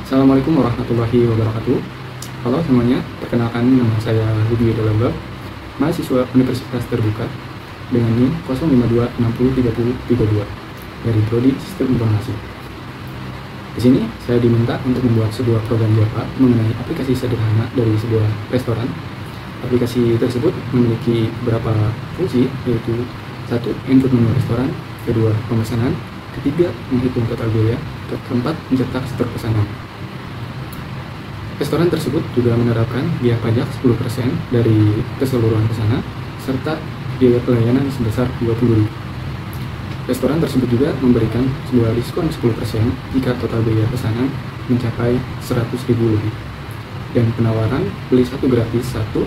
Assalamualaikum warahmatullahi wabarakatuh. Halo semuanya, perkenalkan nama saya Budi Yudolamba, mahasiswa Universitas Terbuka dengan NIM 052603032 dari Prodi Sistem Informasi. Di sini saya diminta untuk membuat sebuah program Java mengenai aplikasi sederhana dari sebuah restoran. Aplikasi tersebut memiliki beberapa fungsi, yaitu satu, input menu restoran, kedua, pemesanan, ketiga, menghitung total biaya, keempat, mencetak stok pesanan. Restoran tersebut juga menerapkan biaya pajak 10% dari keseluruhan pesanan serta biaya pelayanan sebesar 20.000. Restoran tersebut juga memberikan sebuah diskon 10% jika total biaya pesanan mencapai 100.000 lebih, dan penawaran beli satu gratis satu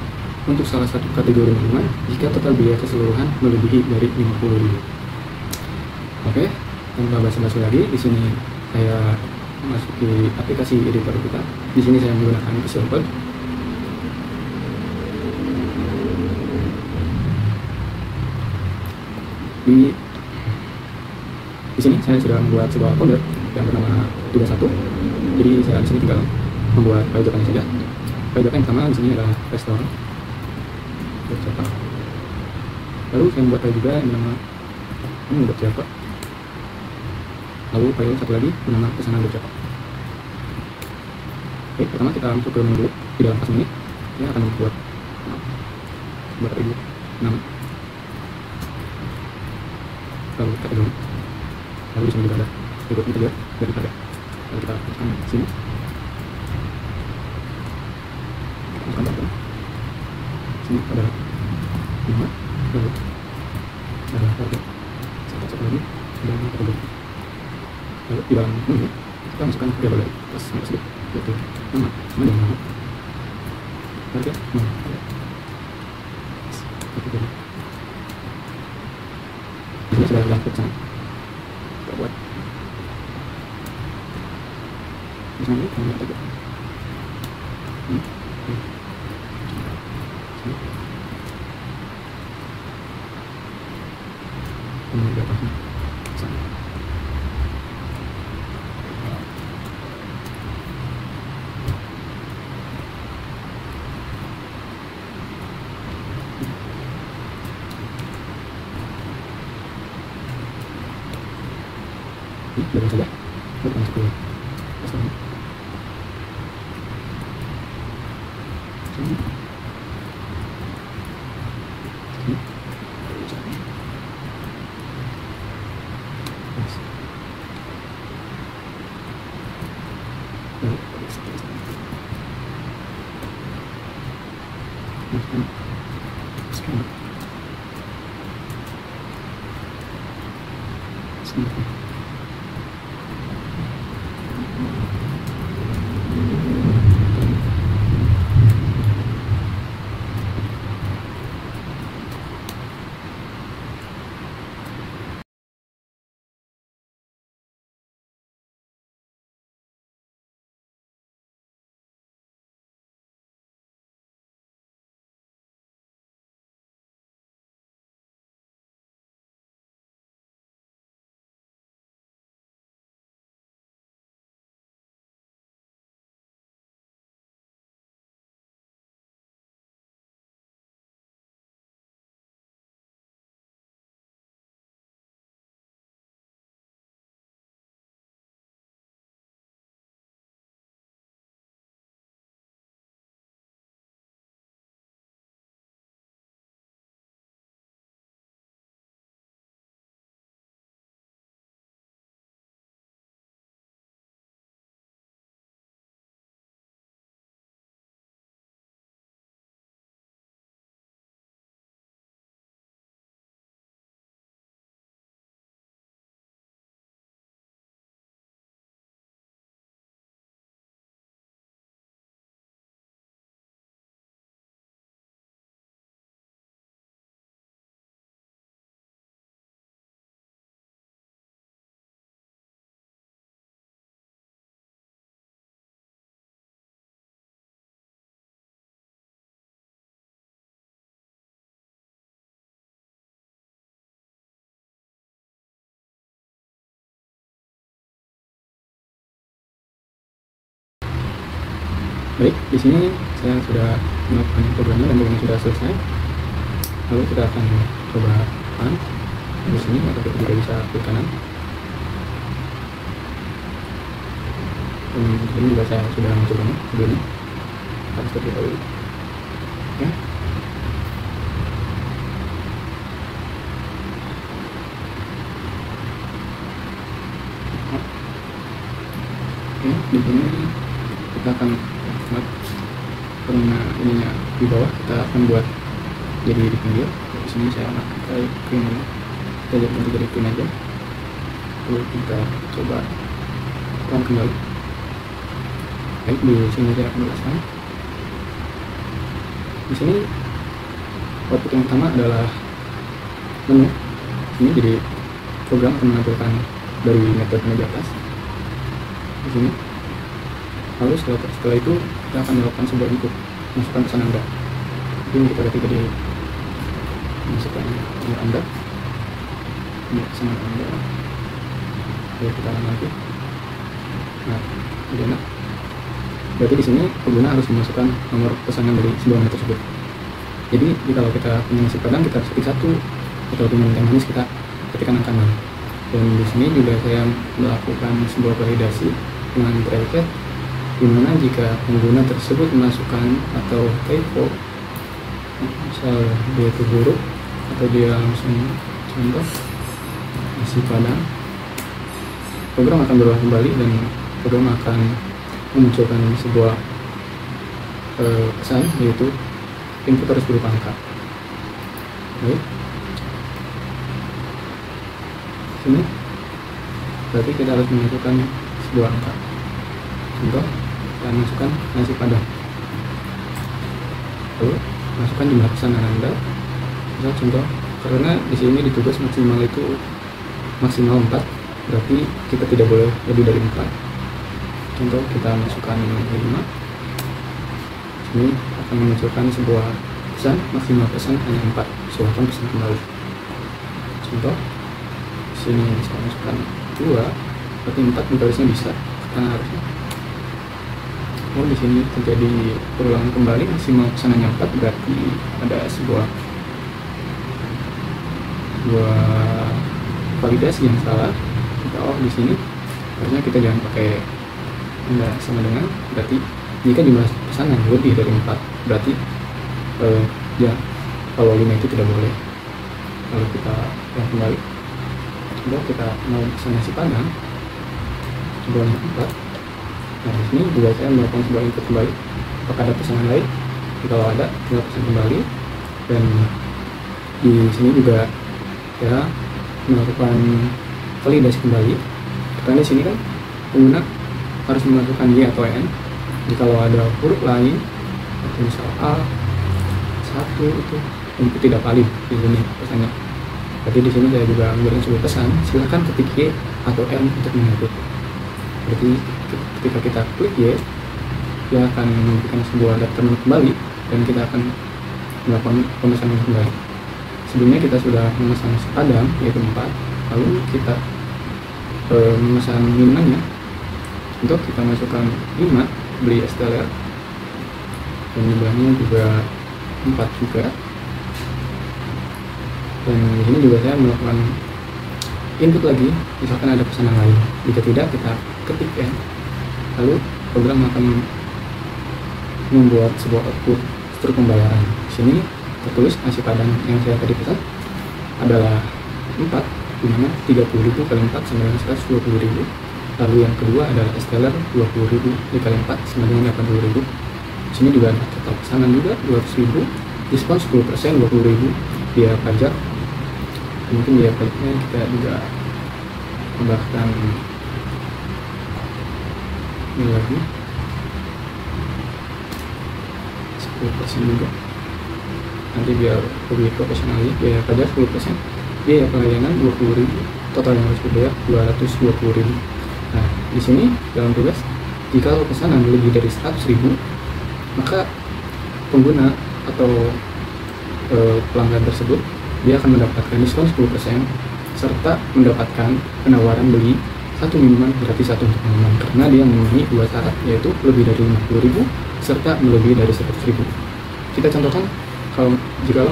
untuk salah satu kategori minuman jika total biaya keseluruhan melebihi dari 50.000. Oke, tanpa basa-basi lagi, di sini saya masuk di aplikasi editor kita. Di sini saya menggunakan Visual Code. Di sini saya sudah membuat sebuah folder yang bernama 31. Jadi saya di sini tinggal membuat file Java-nya saja. File Java yang pertama di sini adalah restaurant. Lalu saya membuat file juga yang bernama Java. Lalu file satu lagi bernama pesanan.java. Oke, pertama kita masuk ke menu dulu. Di dalam pas ini saya akan membuat nama, lalu kategori, lalu di sini juga ada berikut integer dari harga. Lalu kita masukkan di sini, kita masukkan sini ada 5, lalu ada harga, satu lagi dan kategori. Lalu di dalam menu kita masukkan variabel dari kelas tersebut, yaitu nama sama dengan nama, harga, kategori. Ini sudah dalam pesan kita buat pesan ini kita buat dari saja kita masuk ke restoran. Baik, di sini saya sudah melakukan programnya dan programnya sudah selesai. Lalu kita akan coba run di sini, atau kita juga bisa klik kanan. Dan di sini juga saya sudah mencobanya sebelumnya. Harus terlebih dahulu. Oke. Oke, di sini kita akan buat, karena ininya di bawah, kita akan buat jadi di pinggir. Di sini saya pakai print ini, kita jadi print aja. Lalu kita coba run kembali. Baik, di sini saya akan jelaskan. Di sini output yang pertama adalah menu. Ini jadi program akan menampilkan dari metode di atas. Di sini. Lalu setelah itu kita akan melakukan sebuah input, masukkan pesan Anda. Ini kita ketik di masukkan nomor Anda, ini pesan Anda. Lalu kita ulang lagi. Nah, jadi enak. Berarti di sini pengguna harus memasukkan nomor pesanan dari sebuah menu tersebut. Jadi kalau kita punya nasi padang, kita harus ketik 1, atau punya teh manis, kita ketikkan angka 6. Dan di sini juga saya melakukan sebuah validasi dengan bracket, dimana jika pengguna tersebut memasukkan atau typo, misal dia itu huruf atau dia langsung contoh nasi padang, program akan berulang kembali dan program akan memunculkan sebuah pesan, yaitu input harus berupa angka. Baik, sini berarti kita harus menentukan sebuah angka. Contoh, kita masukkan nasi padang, lalu masukkan jumlah pesanan Anda. Misal contoh, karena di sini ditugas maksimal itu maksimal 4, berarti kita tidak boleh lebih dari 4. Contoh, kita masukkan 5. Ini akan memunculkan sebuah pesan, maksimal pesan hanya 4, silahkan pesan kembali. Contoh, sini saya masukkan 2, berarti 4 menulisnya bisa, karena harusnya. Lalu di sini terjadi perulangan kembali, maksimal pesanannya 4, berarti ada sebuah validasi yang salah. Kita di sini harusnya kita jangan pakai Anda sama dengan, berarti jika jumlah pesanan lebih dari 4, berarti ya kalau 5 itu tidak boleh. Lalu kita yang kembali, coba kita mau pesan nasi padang, coba 4. Nah, di sini juga saya melakukan sebuah input kembali, apakah ada pesanan lain. Kalau ada, kita pesan kembali. Dan di sini juga ya melakukan validasi kembali, karena di sini kan pengguna harus memasukkan Y atau N. Jika kalau ada huruf lain, atau misal A1 itu input tidak valid di sini pesannya. Jadi di sini saya juga memberikan sebuah pesan, silakan ketik Y atau N untuk menginput. Berarti ketika kita klik Y, dia akan memberikan sebuah daftar menu kembali dan kita akan melakukan pemesanan kembali. Sebelumnya kita sudah memesan nasi padang, yaitu 4, lalu kita memesan minumannya. Untuk kita masukkan 5, beli es teler, dan jumlahnya juga 4 juga. Dan di sini juga saya melakukan input lagi, misalkan ada pesanan lain. Jika tidak, kita ketik N, lalu program akan membuat sebuah output struk pembayaran. Di sini tertulis nasi padang yang saya tadi pesan adalah 4, dimana 30.000 kali 4 sama dengan 120.000. Lalu yang kedua adalah es teler 20.000 dikali 4 sama dengan 80.000. Di sini juga ada total pesanan juga 200.000, diskon 10%, 20.000 biaya pajak. Mungkin biaya pajaknya kita juga tambahkan ini lagi 10% juga, nanti biar lebih profesional ya. Biaya pajak 10%, biaya pelayanan 20.000, total yang harus dibayar 220.000. Nah, di sini dalam tugas, jika pesanan lebih dari 100.000, maka pengguna atau pelanggan tersebut dia akan mendapatkan diskon 10% serta mendapatkan penawaran beli 1 minuman gratis 1 untuk minuman, karena dia memenuhi 2 syarat, yaitu lebih dari 50.000 serta melebihi dari 100.000. Kita contohkan kalau jika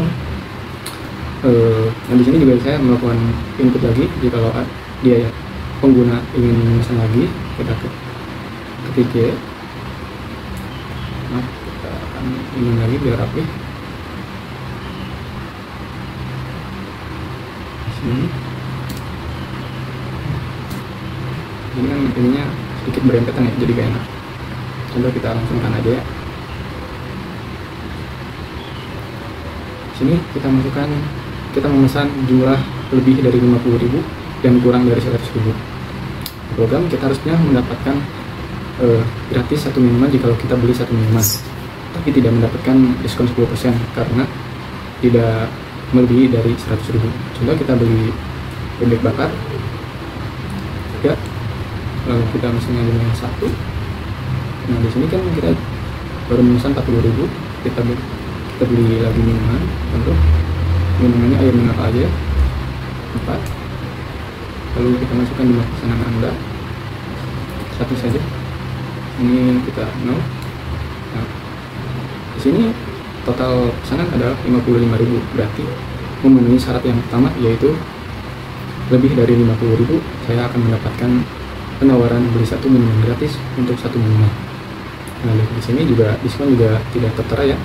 nah di sini juga saya melakukan input lagi. Jika dia ya pengguna ingin memesan lagi, kita ketik Y. Nah, kita akan ingin lagi biar rapi. Sini. Ini kan ininya sedikit berempetan ya, jadi gak enak. Contoh kita langsungkan aja ya. Sini kita masukkan, kita memesan jumlah lebih dari 50.000 dan kurang dari 100.000. Program kita harusnya mendapatkan gratis 1 minuman jika kita beli 1 minuman, tapi tidak mendapatkan diskon 10% karena tidak melebihi dari 100.000. Contoh kita beli bebek bakar 3, lalu kita mesennya dengan 1. Nah di sini kan kita baru memesan 40.000, kita beli lagi minuman. Contoh minumannya air mineral aja 4. Lalu kita masukkan jumlah pesanan Anda 1 saja. Ini kita 0. Nah, di sini total pesanan adalah 55.000, berarti memenuhi syarat yang pertama, yaitu lebih dari 50.000 saya akan mendapatkan penawaran beli 1 minuman gratis untuk 1 minuman. Nah di sini juga diskon juga tidak tertera ya,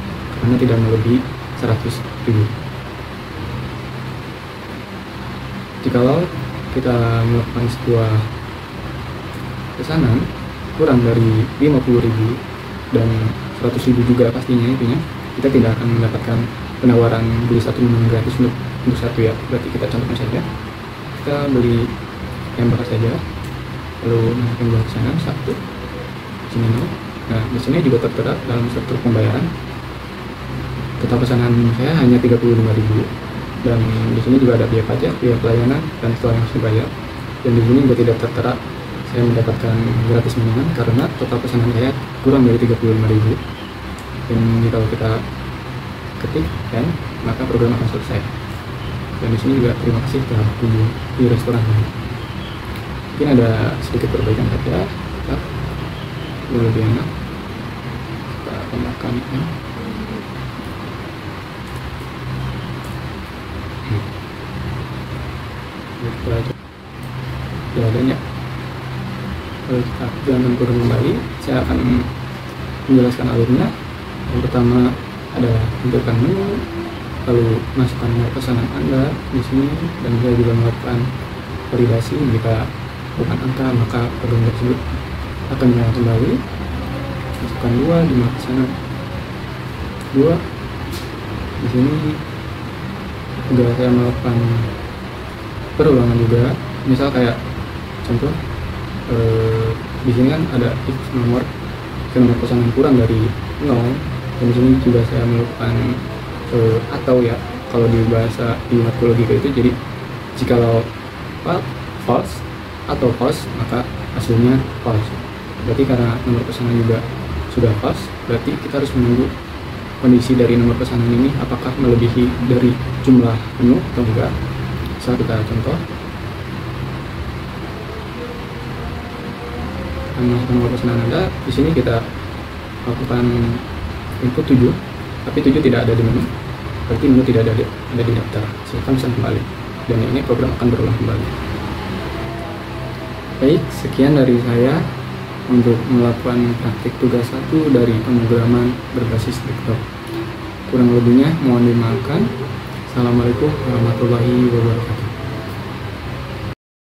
karena tidak melebihi 100.000. Jikalau kita melakukan sebuah pesanan kurang dari 50.000 dan 100.000 juga pastinya, intinya kita tidak akan mendapatkan penawaran beli 1 minuman gratis untuk 1 ya. Berarti kita contohkan saja, kita beli ayam bakar saja, lalu melakukan jumlah pesanan 1, sini 0. Nah di sini juga tertera dalam struktur pembayaran total pesanan saya hanya 35.000, dan di sini juga ada biaya pajak, biaya pelayanan, dan setelah yang harus dibayar. Dan di sini juga tidak tertera saya mendapatkan gratis minuman karena total pesanan saya kurang dari 35.000. Dan jika kita ketik dan maka program akan selesai. Dan di sini juga terima kasih telah berkunjung di restoran ini. Mungkin ada sedikit perbaikan saja, lebih enak. Kita tambahkan ya. Jawabannya kalau kita jalankan program kembali, saya akan menjelaskan alurnya. Yang pertama ada tampilkan menu, lalu masukkan nomor pesanan Anda di sini, dan saya juga melakukan validasi. Jika bukan angka maka program tersebut akan menyala kembali. Masukkan 2 jumlah pesanan 2. Di sini juga saya melakukan perulangan juga, misal kayak contoh di sini kan ada nomor pesanan kurang dari 0, dan di sini juga saya melakukan atau ya, kalau di bahasa di matkul logika itu, jadi jikalau false atau false maka hasilnya false. Berarti karena nomor pesanan juga sudah false, berarti kita harus menunggu kondisi dari nomor pesanan ini apakah melebihi dari jumlah menu atau enggak. Misal kita contoh nomor pesanan Anda, di sini kita lakukan input 7, tapi 7 tidak ada di menu, berarti menu tidak ada di daftar. Silakan pesan kembali, dan ini program akan berulang kembali. Baik, sekian dari saya untuk melakukan praktik tugas 1 dari pemrograman berbasis desktop. Kurang lebihnya mohon dimaafkan. Assalamualaikum warahmatullahi wabarakatuh.